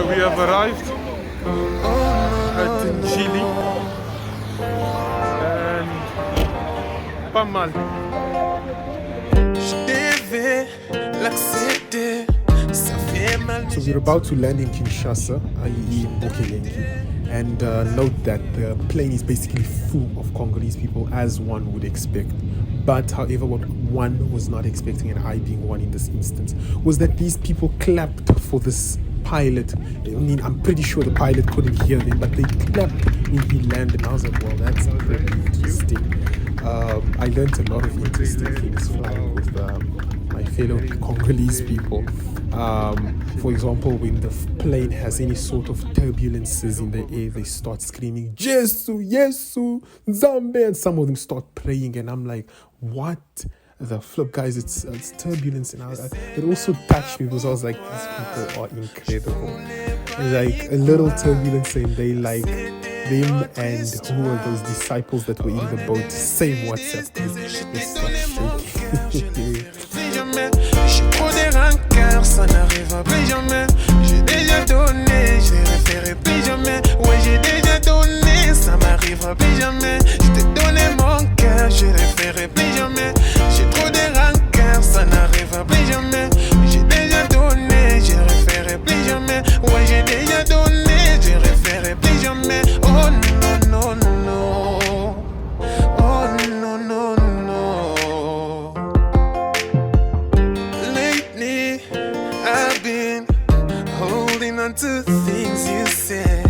we have arrived at Ndjili and pas mal. So we're about to land in Kinshasa, i.e. Mbokelengi, and note that the plane is basically full of Congolese people, as one would expect. But however, what one was not expecting, and I being one in this instance, was that these people clapped for this pilot. I mean, I'm pretty sure the pilot couldn't hear them, but they clapped when he landed. And I was like, well, that's pretty interesting. I learned a lot of interesting things flying with my fellow Congolese people. For example, when the plane has any sort of turbulences in the air, they start screaming, Jesu, Yesu, Zambe, and some of them start praying, and I'm like, what the flip, guys, it's turbulence. And it also touched me because I was like, these people are incredible. Like a little turbulence, and they like them and who are those disciples that were in the boat, same WhatsApp, they start shaking. J'ai trop des rancœurs, ça n'arrivera plus jamais. J'ai déjà donné, je les referai plus jamais. Ouais, j'ai déjà donné, ça m'arrivera plus jamais. Je t'ai donné mon cœur, je les ferai plus jamais. J'ai trop des rancœurs, ça n'arrivera plus jamais. J'ai déjà donné, je les referai plus jamais. Ouais, j'ai déjà donné, je les referai plus jamais. Oh non, non, non. Oh non, non, non. To things you said,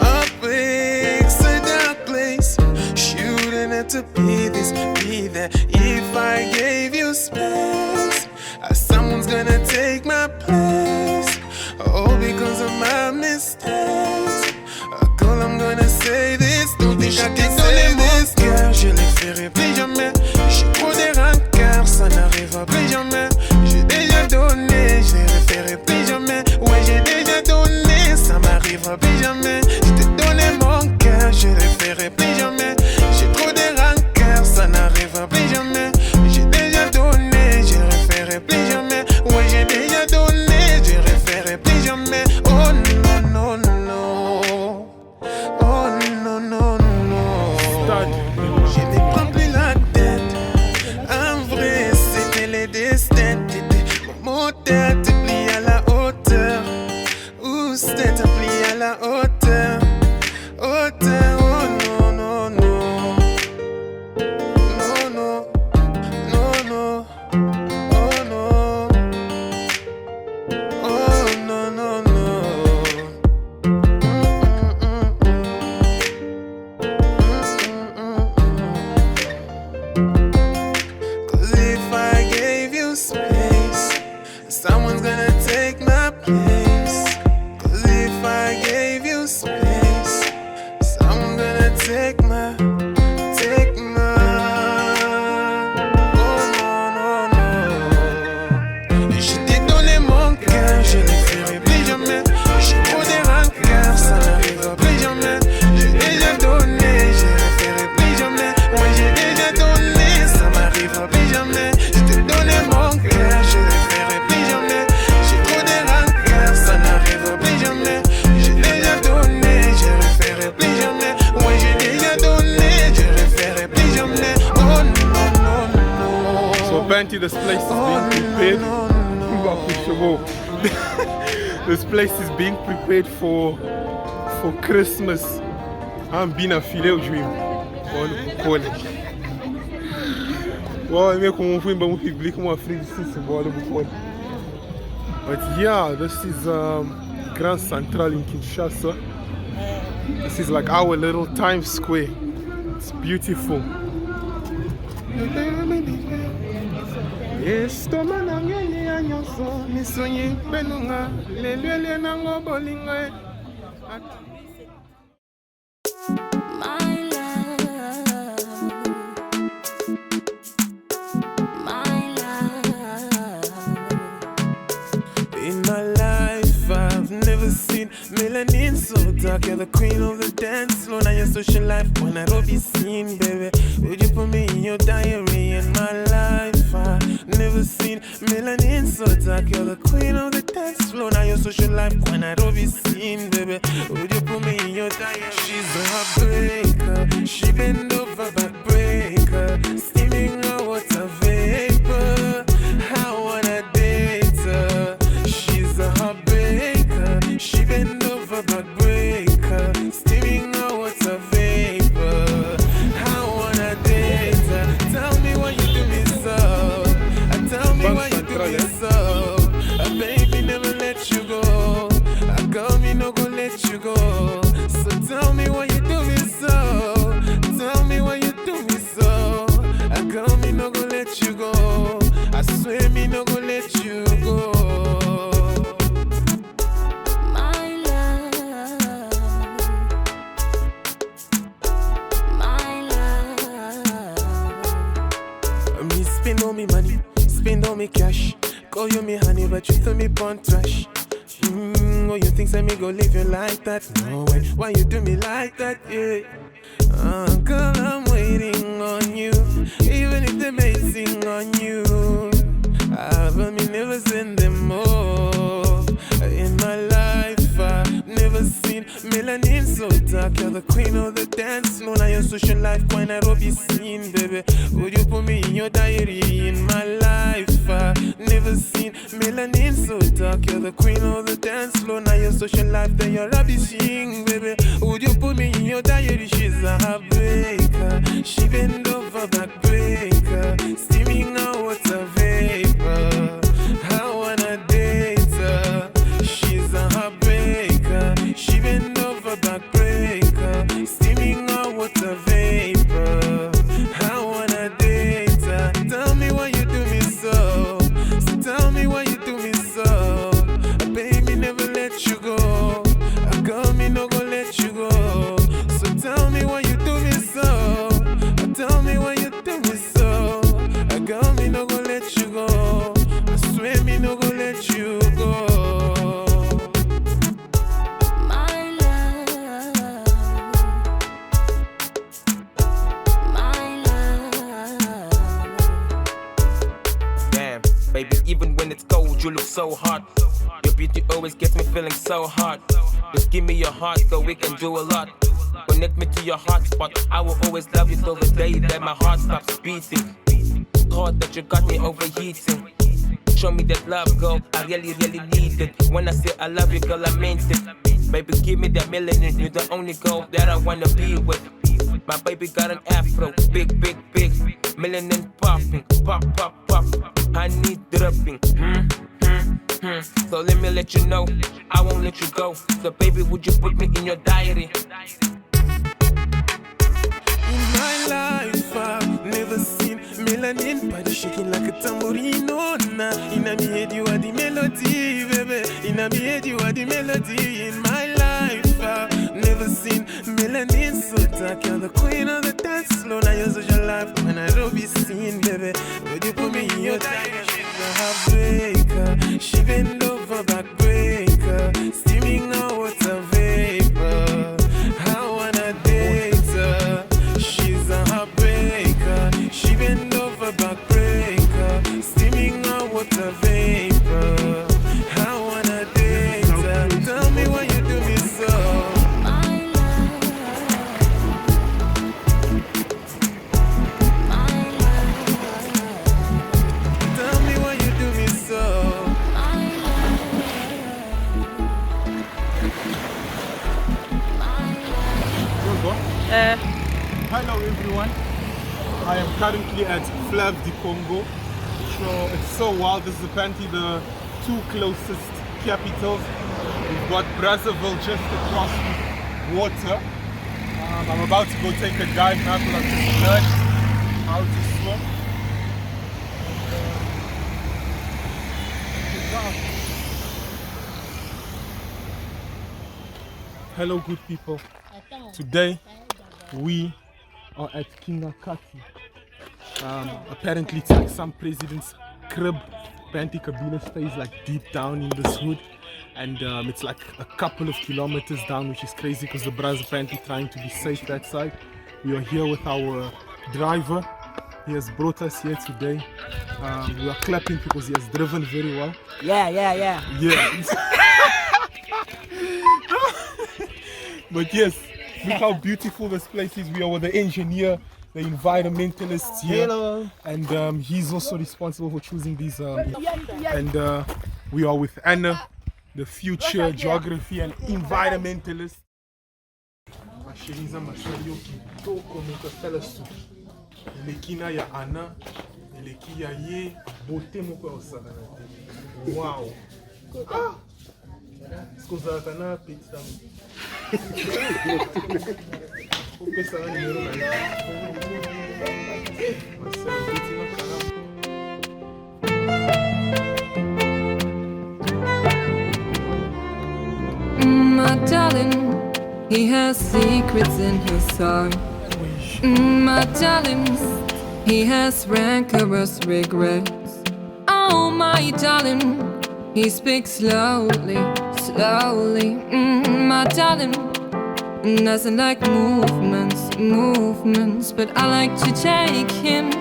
a place, a dark place, shouldn't have to be this, be that. If I gave you space, someone's gonna take my place, all because of my mistakes. Girl, I'm gonna say this, don't think I can say this. Girl, je les ferai plus jamais. J'ai trop des rancœurs, ça n'arrivera plus jamais. J'ai déjà donné, je les referai plus jamais. Ouais, j'ai déjà donné, ça m'arrivera plus jamais. Je t'ai donné mon cœur, je les ferai plus jamais. J'ai trop de rancœurs, ça n'arrivera plus jamais. J'ai déjà donné, je les ferai plus jamais. Ouais, j'ai déjà donné, je les ferai plus jamais. Oh non, non, non. Oh non, non, non. Stade. Je ne prends plus la tête. En vrai, c'était le destin. T'étais mon moteur, t'es pris à la hauteur. Ou c'était pris à la hauteur. Hauteur, oh non, non, non. Non, non. Non, non. Oh non. Oh non, non, non. Cause if I gave you space, someone's gonna take my place. Cause if I gave you space, someone's gonna take my. Oh non, non, non. Je t'ai donné mon cœur, je ne ferai plus jamais. J'ai trop de rancœurs, ça n'arrivera plus jamais. J'ai déjà donné, je ne ferai plus jamais. Ouais, j'ai déjà donné, ça m'arrivera plus jamais. Je t'ai donné mon cœur, je ne ferai plus jamais. J'ai trop de rancœurs, ça n'arrivera plus jamais. J'ai déjà donné, je ne ferai plus jamais. Ouais, j'ai déjà donné, je ne ferai plus jamais. Oh non, non, non. So apparently this place is being prepared. This place is being prepared for Christmas. I'm being a filet Juin. Wow, I'm going to public my friends But yeah, this is Grand Centrale in Kinshasa. This is like our little Times Square. It's beautiful. Yes, in my life, I've never seen melanin so dark. You're the queen of the dance floor. Now your social life, when I don't be seen, baby. Would you put me in your diary? In my life, I've never seen melanin so dark. You're the queen of the dance floor. Now your social social life when I don't be seen, baby. Would you put me in your diary? She's a heartbreaker. She bend over backbreaker. Steaming her water vapor. I wanna date her. She's a heartbreaker. She bend over backbreaker. Steaming her water vapor. I wanna date her. Tell me why you do me so. Tell me why you do me so. A baby never let you go. A girl me no go let you go. So tell me why you do me so. Tell me why you do me so. A girl me no go let you go. I swear me no go let you go. My love, my love. Me spend all me money, spend all me cash. Call you me honey, but you throw me pon trash. Oh, you think say me go leave you like that? No way. Why you do me like that? Yeah. Girl, I'm waiting on you. Even if they may sing on you, I've me never seen them all. In my life, I've never seen melanin so dark. You're the queen of the dance floor. Now your social life, why not be seen, baby? Would you put me in your diary? In my life, I've never seen melanin so dark. You're the queen of the dance floor. Now your social life, then you're rubbishing, baby. Would you put me in your diary? She's a heartbreaker. She bend over backbreaker. Steaming out water vapor. I wanna date her. She's a heartbreaker. She bend over backbreaker. Steaming out water vapor. I wanna date her. Tell me why you do me so. So tell me why you do me so. A baby never let you go. A girl me no go let you go. So tell me why you do me so. Tell me why you do me so. A girl me no go let you go. I swear me no go let you go. My love, my love. Damn, baby, even when it's cold, you look so hot. Your beauty always gets me feeling so hot. Just give me your heart so we can do a lot. Connect me to your heart spot. I will always love you till the day that my heart stops beating. Thought that you got me overheating. Show me that love, girl, I really, really need it. When I say I love you, girl, I meant it. Baby, give me that melanin, you're the only girl that I wanna be with. My baby got an afro, big, big, big. Melanin popping, pop, pop, pop. I need dripping. So let me let you know, I won't let you go. So baby, would you put me in your diary? In my life, I've never seen melanin body shaking like a tambourine. Oh, nah. In a me head, you are the melody, baby. In a me head, you are the melody. In my life, I've never seen melanin so dark. You're the queen of the dance floor. Now your social life, when I don't be seen, baby. Would you put me in your diary? She's a heartbreaker. She bend over backbreaker. Steaming out water vapor. I wanna date her. She's a heartbreaker. She bend over backbreaker. Steaming out water vapor. I wanna date her. Tell me why you do me so. My love, my love. Tell me why you do me so. Hello everyone. I am currently at Fleuve Congo. So it's so wild. This is apparently the two closest capitals. We've got Brazzaville just across the water. I'm about to go take a dive now because I've just learned how to swim. Hello good people. Today we are at Kinshasa. Apparently it's like some president's crib. Apparently Kabila stays like deep down in this hood, and it's like a couple of kilometers down, which is crazy because the brothers apparently trying to be safe that side. We are here with our driver. He has brought us here today. We are clapping because he has driven very well. Yeah. Yeah. But yes, look how beautiful this place is. We are with the engineer, the environmentalist here. Hello. And he's also responsible for choosing these. And we are with Anna, the future geography and environmentalist. Mashiriza mashario kitoko mukasala su. Lekina ya Anna, leki ya ye, bote moko osala. Wow. Ah! Scusa kana pizza. O pessoal número mais. Marcelo, pizza caramba. My darling, he has secrets in his heart. My darling, he has rancorous regrets. Oh, my darling, he speaks slowly, slowly. My darling doesn't like movements, but I like to take him.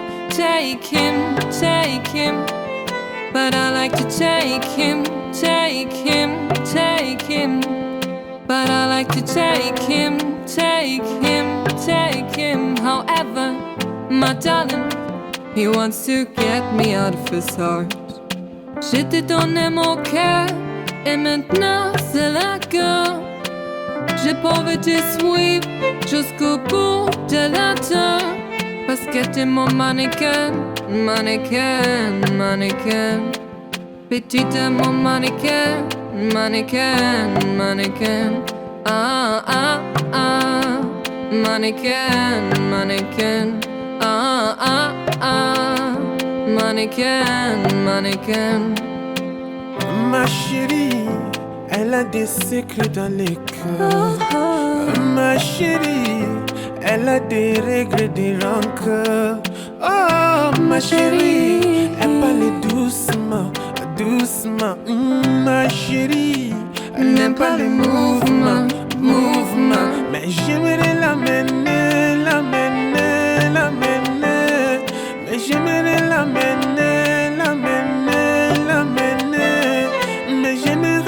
But I like to take him. But I like to take him. However, my darling, he wants to get me out of his heart. Je t'ai donné mon cœur, et maintenant c'est la guerre. J'ai pas envie de suivre jusqu'au bout de la terre. Parce que t'es mon mannequin. Petit t'es mon mannequin. Ah, ah, ah. Mannequin. Ah, ah, ah. Mannequin. Ma chérie, elle a des secrets dans les cœurs. Ma chérie, elle a des regrets, des rancœurs. Oh, ma chérie, elle parle doucement. Ma chérie, elle n'aime pas les mouvements. Mais j'aimerais l'amener. Mais j'aimerais l'amener. Mais j'aimerais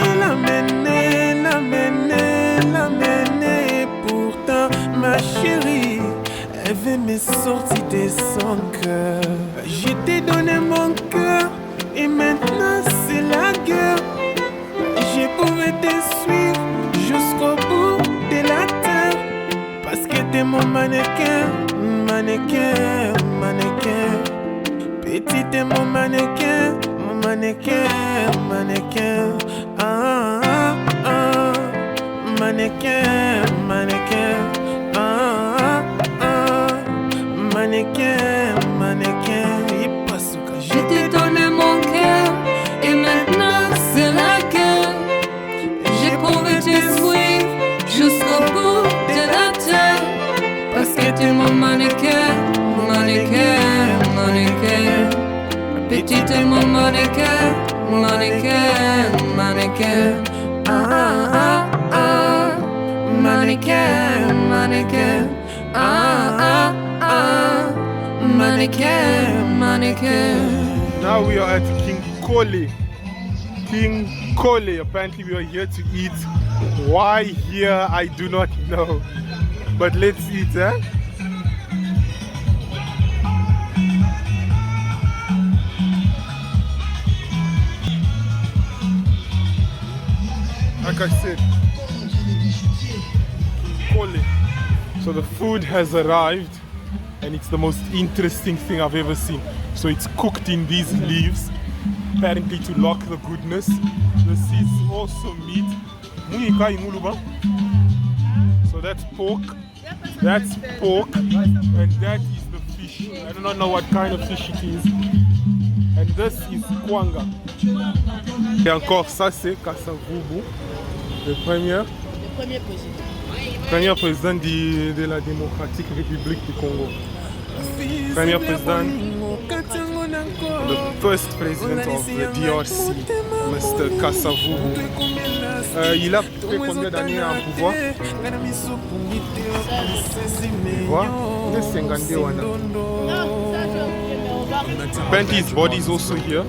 l'amener. Pourtant, ma chérie, elle veut me sortir de son cœur. Je t'ai donné mon cœur et maintenant c'est la guerre. Je pouvais te suivre jusqu'au bout de la terre. Parce que t'es mon mannequin. Petit t'es mon mannequin. Ah, ah, ah. Mannequin. Ah, ah. Mannequin. Il passe au cas. Je t'ai donné mon cœur et maintenant c'est la guerre. J'ai prouvé te suivre jusqu'au bout de la terre. Parce que tu es mon mannequin. Petit t'es mon mannequin. Ah, ah, ah. Mannequin. Ah, ah, ah. Mannequin. Now we are at Kinkole. Apparently we are here to eat. Why here, I do not know. But let's eat, eh? Like I said, Kinkole. So the food has arrived and it's the most interesting thing I've ever seen. So it's cooked in these leaves, apparently to lock the goodness. This is also meat. So that's pork, and that is the fish. I do not know what kind of fish it is. And this is kwanga. Et encore ça c'est Kasa Vubu, le premier président de la Democratic Republic du Congo. Premier président, the first president of the DRC, Mr. Kasa Vubu. Il a fait combien d'années en pouvoir? Il est 52 ans. Apparently his body is also here.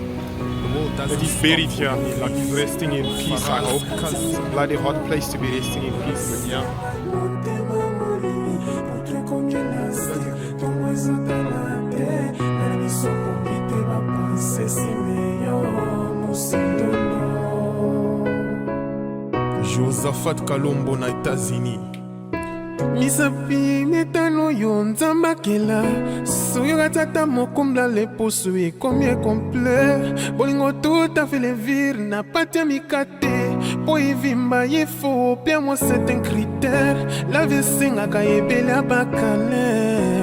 The that he's buried here. Like he's resting in peace, I hope. It's a bloody hot place to be resting in peace, but yeah. Josaphat Kalombo na États-Unis. Misapi metano yo nzambakela Soyoka tata mokumbla le posu e combien complet Bolingo tout à fait les vires na patia mikate Po ivimba yefo pia moi certains critères La vesinga ka ebele abakale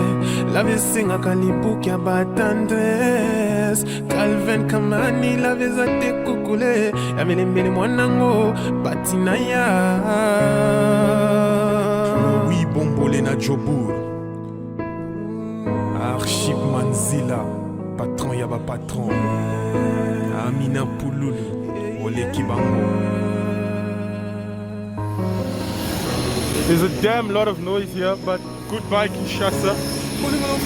La vesinga ka libuki abatandres Calvin Kamani la veza te kukule Yamelembele mwanango patinaya Bombole na Jobour Archip Manzila Patron yaba patron Amina Pouloulou Ole Kibango. There's a damn lot of noise here, but goodbye Kinshasa.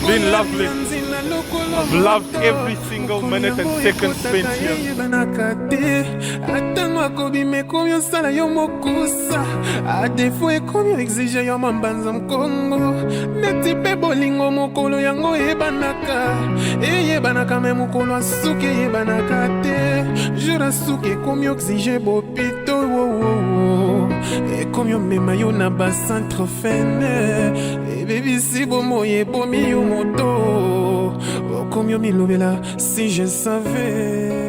Been lovely. I've loved every single minute and second spent here. Baby, si bon moye bon mi moto, oh comme yo mi lobela si je savais.